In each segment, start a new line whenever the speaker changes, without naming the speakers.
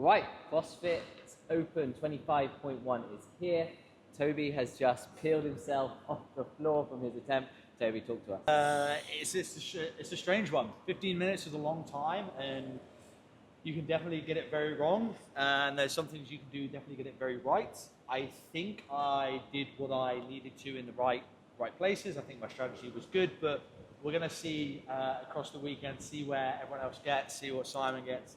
Right, CrossFit Open 25.1 is here. Toby has just peeled himself off the floor from his attempt. Toby, talk to us.
It's a strange one. 15 minutes is a long time, and you can definitely get it very wrong. And there's some things you can do definitely get it very right. I think I did what I needed to in the right places. I think my strategy was good, but we're going to see across the weekend, see where everyone else gets, see what Simon gets.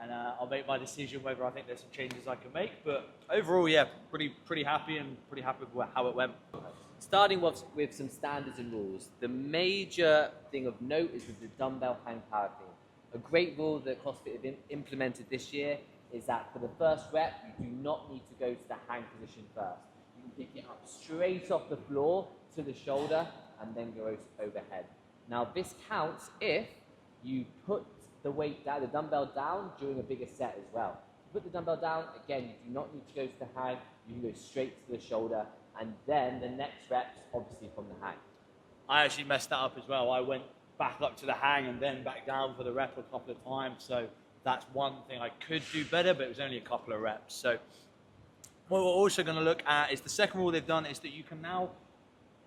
And I'll make my decision whether I think there's some changes I can make. But overall, yeah, pretty happy with how it went.
Starting with some standards and rules, the major thing of note is with the dumbbell hang powerlifting. A great rule that CrossFit have implemented this year is that for the first rep, you do not need to go to the hang position first. You can pick it up straight off the floor to the shoulder and then go overhead. Now this counts if you put the weight down, the dumbbell down during a bigger set as well. Put the dumbbell down, again, you do not need to go to the hang, you can go straight to the shoulder, and then the next reps, obviously from the hang.
I actually messed that up as well. I went back up to the hang and then back down for the rep a couple of times, so that's one thing I could do better, but it was only a couple of reps. So what we're also going to look at is the second rule they've done is that you can now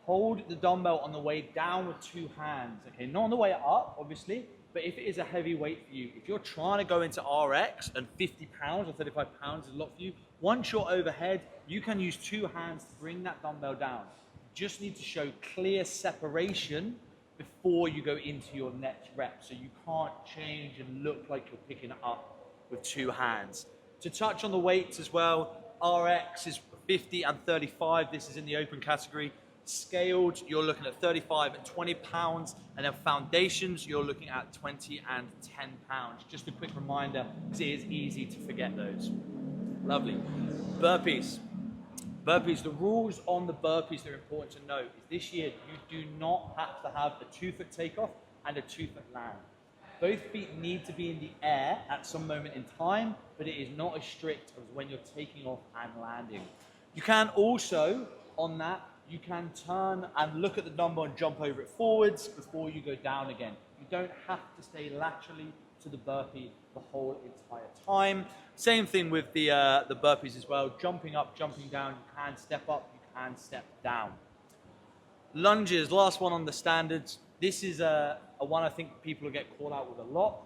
hold the dumbbell on the way down with two hands, okay? Not on the way up, obviously, but if it is a heavy weight for you, if you're trying to go into RX and 50 pounds or 35 pounds is a lot for you, once you're overhead, you can use two hands to bring that dumbbell down. You just need to show clear separation before you go into your next rep. So you can't change and look like you're picking it up with two hands. To touch on the weights as well, RX is 50 and 35. This is in the open category. Scaled, you're looking at 35 and 20 pounds, and then foundations, you're looking at 20 and 10 pounds. Just a quick reminder, because it is easy to forget those. Lovely. Burpees. Burpees, the rules on the burpees that are important to note is this year, you do not have to have a 2-foot takeoff and a 2-foot land. Both feet need to be in the air at some moment in time, but it is not as strict as when you're taking off and landing. You can also, on that, you can turn and look at the dumbbell and jump over it forwards before you go down again. You don't have to stay laterally to the burpee the whole entire time. Same thing with the burpees as well. Jumping up, jumping down, you can step up, you can step down. Lunges, last one on the standards. This is a one I think people will get caught out with a lot.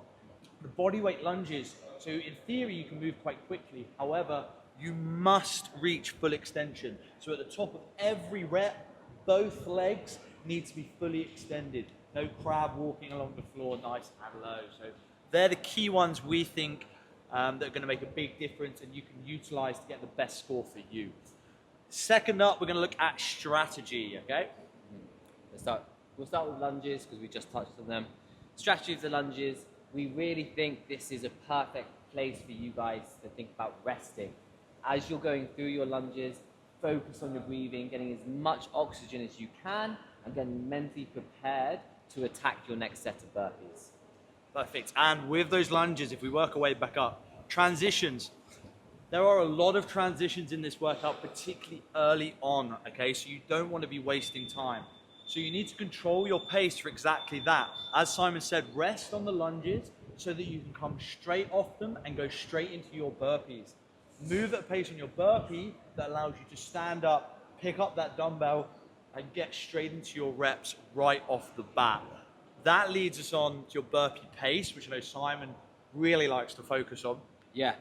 The bodyweight lunges, so in theory you can move quite quickly. However, you must reach full extension. So at the top of every rep, both legs need to be fully extended. No crab walking along the floor, nice and low. So they're the key ones we think that are going to make a big difference and you can utilize to get the best score for you. Second up, we're going to look at strategy, okay?
We'll start with lunges because we just touched on them. Strategy of the lunges, we really think this is a perfect place for you guys to think about resting. As you're going through your lunges, focus on your breathing, getting as much oxygen as you can, and getting mentally prepared to attack your next set of burpees.
Perfect. And with those lunges, if we work our way back up, transitions. There are a lot of transitions in this workout, particularly early on, okay? So you don't want to be wasting time. So you need to control your pace for exactly that. As Simon said, rest on the lunges so that you can come straight off them and go straight into your burpees. Move at a pace on your burpee that allows you to stand up, pick up that dumbbell, and get straight into your reps right off the bat. That leads us on to your burpee pace, which I know Simon really likes to focus on.
Yeah.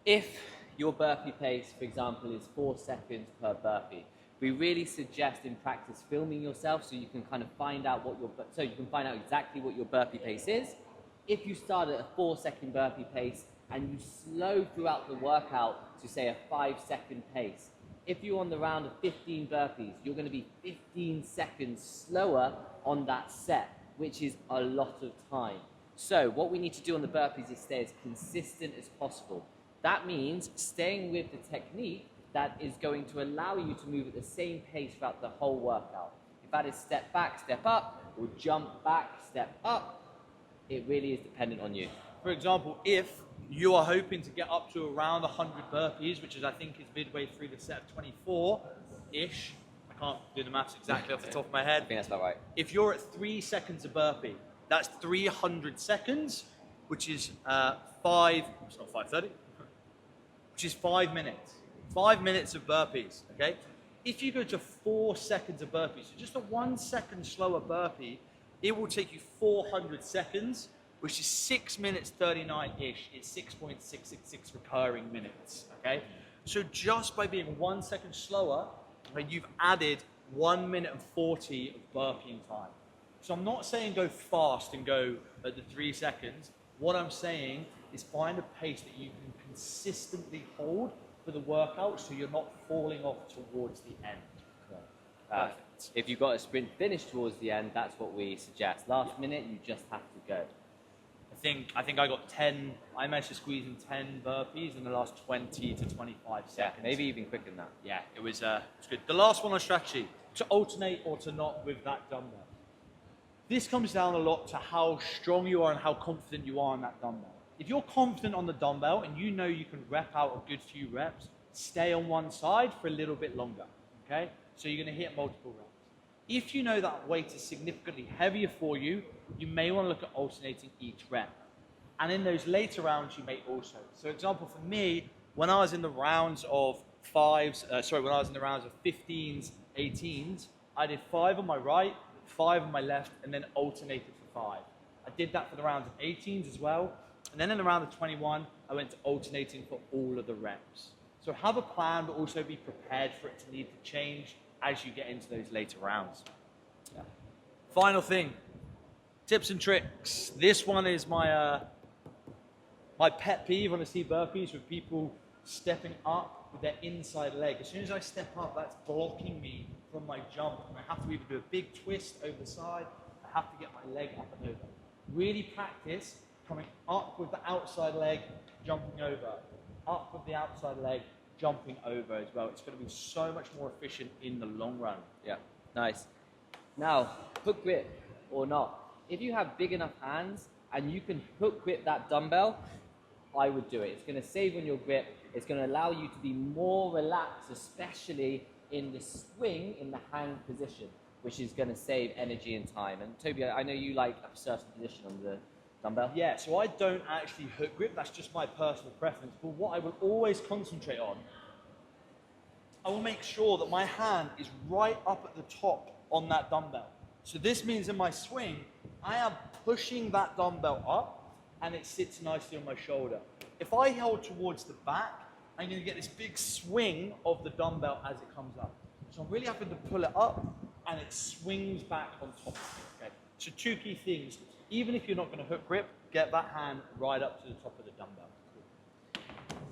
If your burpee pace, for example, is 4 seconds per burpee, we really suggest in practice filming yourself so you can kind of find out exactly what your burpee pace is. If you start at a 4-second burpee pace, and you slow throughout the workout to say a 5-second pace. If you're on the round of 15 burpees, you're going to be 15 seconds slower on that set, which is a lot of time. So what we need to do on the burpees is stay as consistent as possible. That means staying with the technique that is going to allow you to move at the same pace throughout the whole workout. If that is step back, step up, or jump back, step up, it really is dependent on you.
For example, if you are hoping to get up to around 100 burpees, which is I think is midway through the set of 24-ish. I can't do the maths exactly off the top of my head.
I think that's about right.
If you're at 3 seconds a burpee, that's 300 seconds. which is 5:30, which is 5 minutes. 5 minutes of burpees, okay? If you go to 4 seconds of burpees, so just a 1 second slower burpee, it will take you 400 seconds, which is 6 minutes 39-ish. It's 6.666 recurring minutes, okay? So just by being 1 second slower, you've added 1 minute and 40 of burpeeing time. So I'm not saying go fast and go at the 3 seconds. What I'm saying is find a pace that you can consistently hold for the workout so you're not falling off towards the end. Perfect.
If you've got a sprint finish towards the end, that's what we suggest. Last minute, you just have to go.
I think I got 10, I managed to squeeze in 10 burpees in the last 20 to 25 seconds.
Yeah, maybe even quicker than that.
Yeah, it was good. The last one on strategy, to alternate or to not with that dumbbell. This comes down a lot to how strong you are and how confident you are on that dumbbell. If you're confident on the dumbbell and you know you can rep out a good few reps, stay on one side for a little bit longer, okay? So you're gonna hit multiple reps. If you know that weight is significantly heavier for you, you may wanna look at alternating each rep. And in those later rounds, you may also. So example for me, when I was in the rounds of 15s, 18s, I did 5 on my right, 5 on my left, and then alternated for 5. I did that for the rounds of 18s as well. And then in the round of 21, I went to alternating for all of the reps. So have a plan, but also be prepared for it to need to change as you get into those later rounds. Yeah. Final thing, tips and tricks. This one is my pet peeve when I see burpees with people stepping up with their inside leg. As soon as I step up, that's blocking me from my jump. And I have to either do a big twist over the side, I have to get my leg up and over. Really practice coming up with the outside leg, jumping over. Up with the outside leg, jumping over as well. It's going to be so much more efficient in the long run.
Yeah, nice. Now, hook grip or not. If you have big enough hands and you can hook grip that dumbbell, I would do it. It's going to save on your grip. It's going to allow you to be more relaxed, especially in the swing, in the hang position, which is going to save energy and time. And Toby, I know you like a certain position on the dumbbell.
Yeah, so I don't actually hook grip. That's just my personal preference. But what I will always concentrate on, I will make sure that my hand is right up at the top on that dumbbell. So this means in my swing, I am pushing that dumbbell up and it sits nicely on my shoulder. If I hold towards the back, I'm going to get this big swing of the dumbbell as it comes up. So I'm really having to pull it up and it swings back on top. Okay. So 2 key things. Even if you're not going to hook grip, get that hand right up to the top of the dumbbell.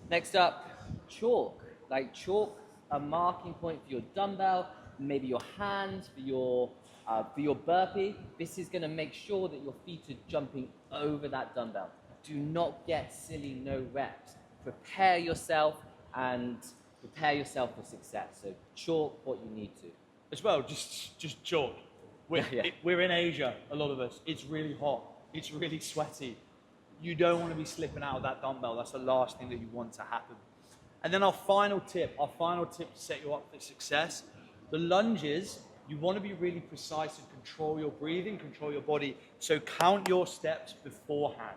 Next up, chalk. Like chalk a marking point for your dumbbell, maybe your hands for your burpee. This is going to make sure that your feet are jumping over that dumbbell. Do not get silly no reps. Prepare yourself and prepare yourself for success. So chalk what you need to.
As well, just chalk. We're in Asia, a lot of us. It's really hot. It's really sweaty. You don't want to be slipping out of that dumbbell. That's the last thing that you want to happen. And then our final tip to set you up for success, the lunges, you want to be really precise and control your breathing, control your body. So count your steps beforehand.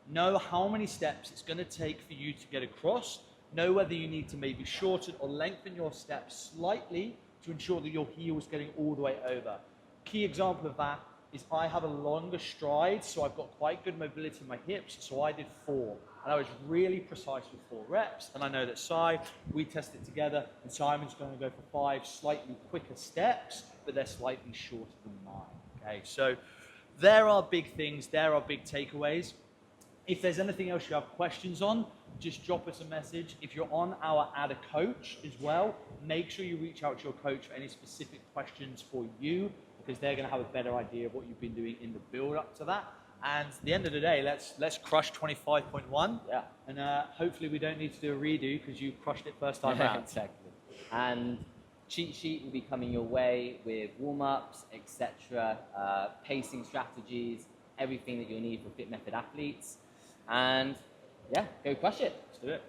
Know how many steps it's going to take for you to get across. Know whether you need to maybe shorten or lengthen your steps slightly to ensure that your heel is getting all the way over. Key example of that is I have a longer stride, so I've got quite good mobility in my hips, so I did 4. And I was really precise with 4 reps, and I know that we tested together, and Simon's going to go for 5 slightly quicker steps, but they're slightly shorter than mine, okay? So there are big things, there are big takeaways. If there's anything else you have questions on, just drop us a message. If you're on our Add a Coach as well, make sure you reach out to your coach for any specific questions for you, because they're going to have a better idea of what you've been doing in the build up to that. And at the end of the day, let's crush 25.1.
Yeah.
And hopefully we don't need to do a redo because you crushed it first time round.
Exactly. And cheat sheet will be coming your way with warm-ups, etc., pacing strategies, everything that you'll need for Fit Method athletes. And yeah, go crush it.
Let's do it.